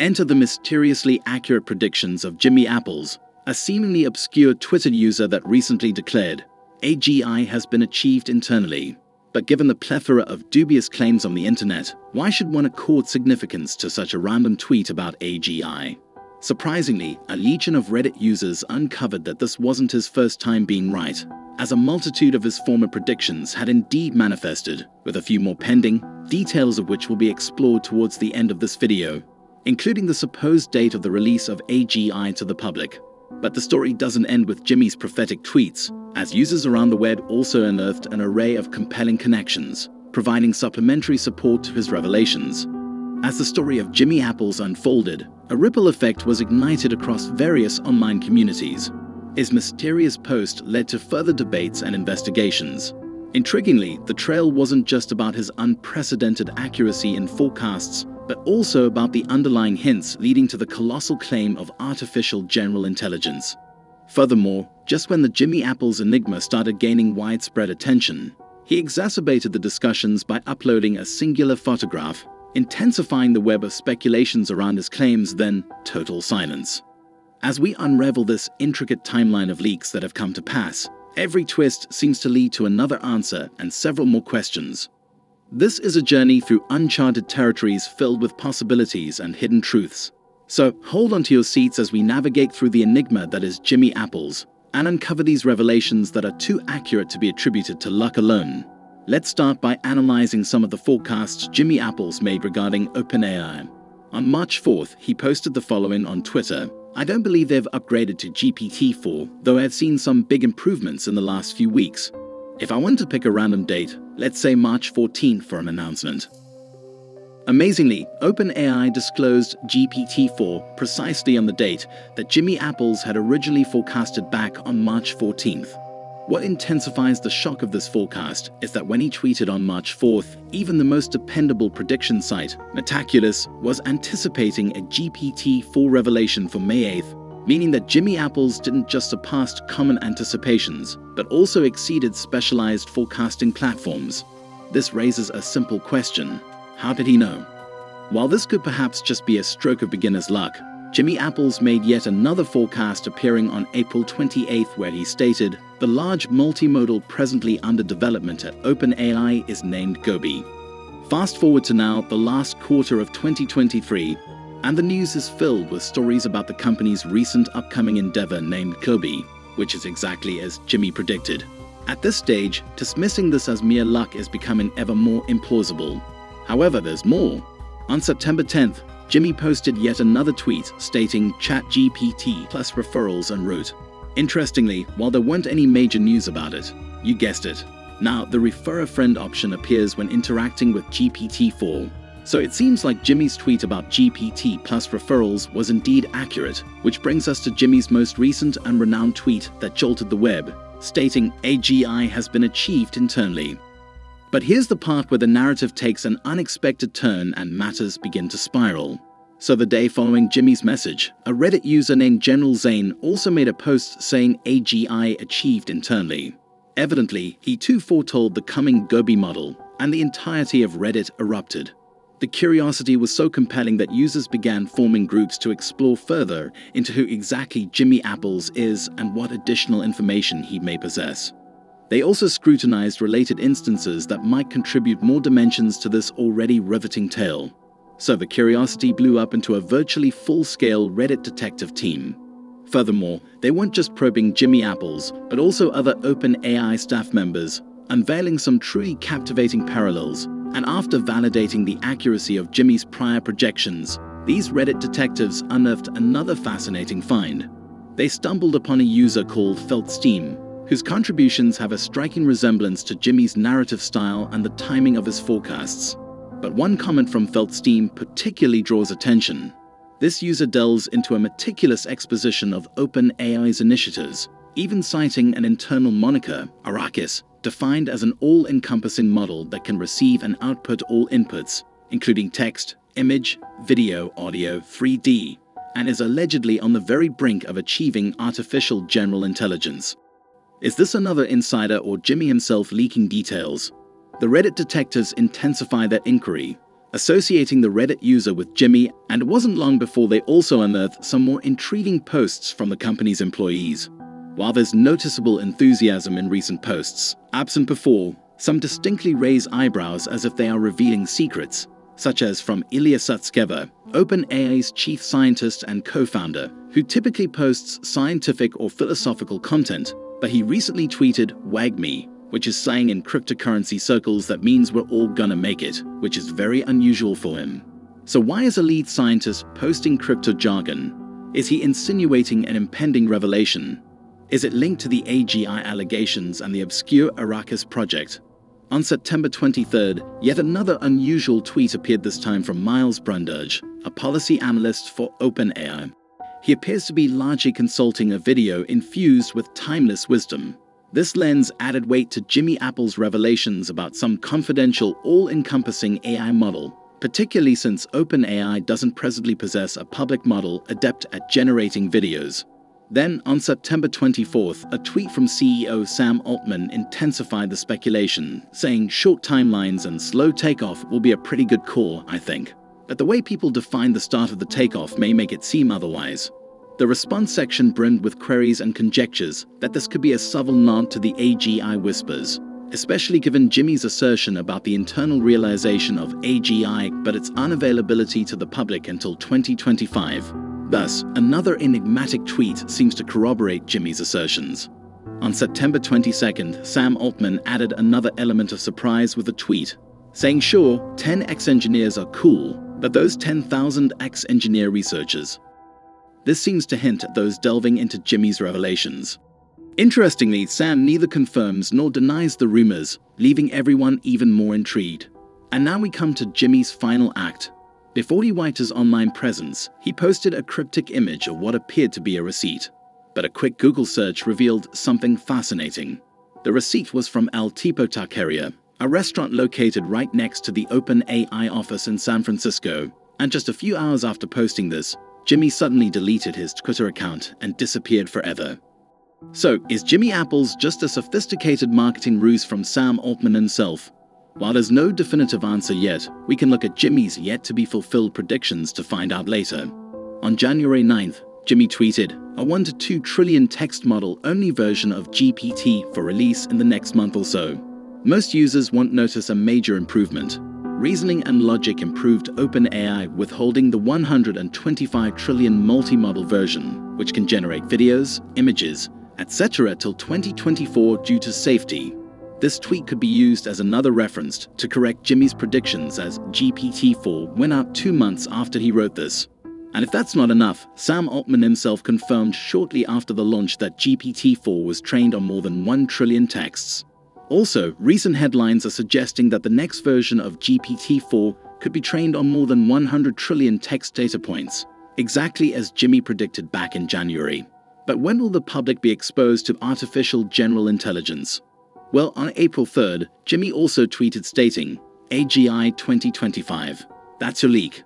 Enter the mysteriously accurate predictions of Jimmy Apples, a seemingly obscure Twitter user that recently declared, AGI has been achieved internally. But given the plethora of dubious claims on the internet, why should one accord significance to such a random tweet about AGI? Surprisingly, a legion of Reddit users uncovered that this wasn't his first time being right, as a multitude of his former predictions had indeed manifested, with a few more pending, details of which will be explored towards the end of this video, including the supposed date of the release of AGI to the public. But the story doesn't end with Jimmy's prophetic tweets, as users around the web also unearthed an array of compelling connections, providing supplementary support to his revelations. As the story of Jimmy Apples unfolded, a ripple effect was ignited across various online communities. His mysterious post led to further debates and investigations. Intriguingly, the trail wasn't just about his unprecedented accuracy in forecasts, but also about the underlying hints leading to the colossal claim of artificial general intelligence. Furthermore, just when the Jimmy Apples enigma started gaining widespread attention, he exacerbated the discussions by uploading a singular photograph, intensifying the web of speculations around his claims, then total silence. As we unravel this intricate timeline of leaks that have come to pass, every twist seems to lead to another answer and several more questions. This is a journey through uncharted territories filled with possibilities and hidden truths. So hold onto your seats as we navigate through the enigma that is Jimmy Apples and uncover these revelations that are too accurate to be attributed to luck alone. Let's start by analyzing some of the forecasts Jimmy Apples made regarding OpenAI. On March 4th, he posted the following on Twitter. I don't believe they've upgraded to GPT-4, though I've seen some big improvements in the last few weeks. If I want to pick a random date, let's say March 14th for an announcement. Amazingly, OpenAI disclosed GPT-4 precisely on the date that Jimmy Apples had originally forecasted back on March 14th. What intensifies the shock of this forecast is that when he tweeted on March 4th, even the most dependable prediction site, Metaculus, was anticipating a GPT-4 revelation for May 8th, meaning that Jimmy Apples didn't just surpass common anticipations, but also exceeded specialized forecasting platforms. This raises a simple question. How did he know? While this could perhaps just be a stroke of beginner's luck, Jimmy Apples made yet another forecast appearing on April 28th where he stated, the large multimodal presently under development at OpenAI is named Gobi. Fast forward to now, the last quarter of 2023, and the news is filled with stories about the company's recent upcoming endeavor named Gobi, which is exactly as Jimmy predicted. At this stage, dismissing this as mere luck is becoming ever more implausible. However, there's more. On September 10th, Jimmy posted yet another tweet stating ChatGPT plus referrals en route. Interestingly, while there weren't any major news about it, you guessed it. Now, the refer a friend option appears when interacting with GPT-4. So it seems like Jimmy's tweet about GPT plus referrals was indeed accurate, which brings us to Jimmy's most recent and renowned tweet that jolted the web, stating AGI has been achieved internally. But here's the part where the narrative takes an unexpected turn and matters begin to spiral. So the day following Jimmy's message, a Reddit user named General Zane also made a post saying AGI achieved internally. Evidently, he too foretold the coming Gobi model, and the entirety of Reddit erupted. The curiosity was so compelling that users began forming groups to explore further into who exactly Jimmy Apples is and what additional information he may possess. They also scrutinized related instances that might contribute more dimensions to this already riveting tale. So the curiosity blew up into a virtually full-scale Reddit detective team. Furthermore, they weren't just probing Jimmy Apples, but also other OpenAI staff members, unveiling some truly captivating parallels. And after validating the accuracy of Jimmy's prior projections, these Reddit detectives unearthed another fascinating find. They stumbled upon a user called Feltsteam, whose contributions have a striking resemblance to Jimmy's narrative style and the timing of his forecasts. But one comment from Feltsteam particularly draws attention. This user delves into a meticulous exposition of OpenAI's initiatives, even citing an internal moniker, Arrakis, defined as an all-encompassing model that can receive and output all inputs, including text, image, video, audio, 3D, and is allegedly on the very brink of achieving artificial general intelligence. Is this another insider or Jimmy himself leaking details? The Reddit detectives intensify their inquiry, associating the Reddit user with Jimmy, and it wasn't long before they also unearthed some more intriguing posts from the company's employees. While there's noticeable enthusiasm in recent posts, absent before, some distinctly raise eyebrows as if they are revealing secrets, such as from Ilya Sutskever, OpenAI's chief scientist and co-founder, who typically posts scientific or philosophical content, but he recently tweeted "Wag me," which is slang in cryptocurrency circles that means we're all gonna make it, which is very unusual for him. So why is a lead scientist posting crypto jargon? Is he insinuating an impending revelation? Is it linked to the AGI allegations and the obscure Arrakis project? On September 23rd, yet another unusual tweet appeared, this time from Miles Brundage, a policy analyst for OpenAI. He appears to be largely consulting a video infused with timeless wisdom. This lens added weight to Jimmy Apple's revelations about some confidential, all-encompassing AI model, particularly since OpenAI doesn't presently possess a public model adept at generating videos. Then, on September 24th, a tweet from CEO Sam Altman intensified the speculation, saying short timelines and slow takeoff will be a pretty good call, I think. But the way people define the start of the takeoff may make it seem otherwise. The response section brimmed with queries and conjectures that this could be a subtle nod to the AGI whispers, especially given Jimmy's assertion about the internal realization of AGI but its unavailability to the public until 2025. Thus, another enigmatic tweet seems to corroborate Jimmy's assertions. On September 22nd, Sam Altman added another element of surprise with a tweet, saying sure, 10 ex-engineers are cool, but those 10,000 ex-engineer researchers. This seems to hint at those delving into Jimmy's revelations. Interestingly, Sam neither confirms nor denies the rumors, leaving everyone even more intrigued. And now we come to Jimmy's final act. Before he wiped his online presence, he posted a cryptic image of what appeared to be a receipt. But a quick Google search revealed something fascinating. The receipt was from El Tipo Taqueria, a restaurant located right next to the OpenAI office in San Francisco. And just a few hours after posting this, Jimmy suddenly deleted his Twitter account and disappeared forever. So, is Jimmy Apple's just a sophisticated marketing ruse from Sam Altman himself? While there's no definitive answer yet, we can look at Jimmy's yet-to-be-fulfilled predictions to find out later. On January 9th, Jimmy tweeted, a 1 to 2 trillion text model-only version of GPT for release in the next month or so. Most users won't notice a major improvement. Reasoning and logic improved OpenAI, withholding the 125 trillion multi-model version, which can generate videos, images, etc. till 2024 due to safety. This tweet could be used as another reference to correct Jimmy's predictions, as GPT-4 went out 2 months after he wrote this. And if that's not enough, Sam Altman himself confirmed shortly after the launch that GPT-4 was trained on more than 1 trillion texts. Also, recent headlines are suggesting that the next version of GPT-4 could be trained on more than 100 trillion text data points, exactly as Jimmy predicted back in January. But when will the public be exposed to artificial general intelligence? Well, on April 3rd, Jimmy also tweeted stating, AGI 2025. That's your leak.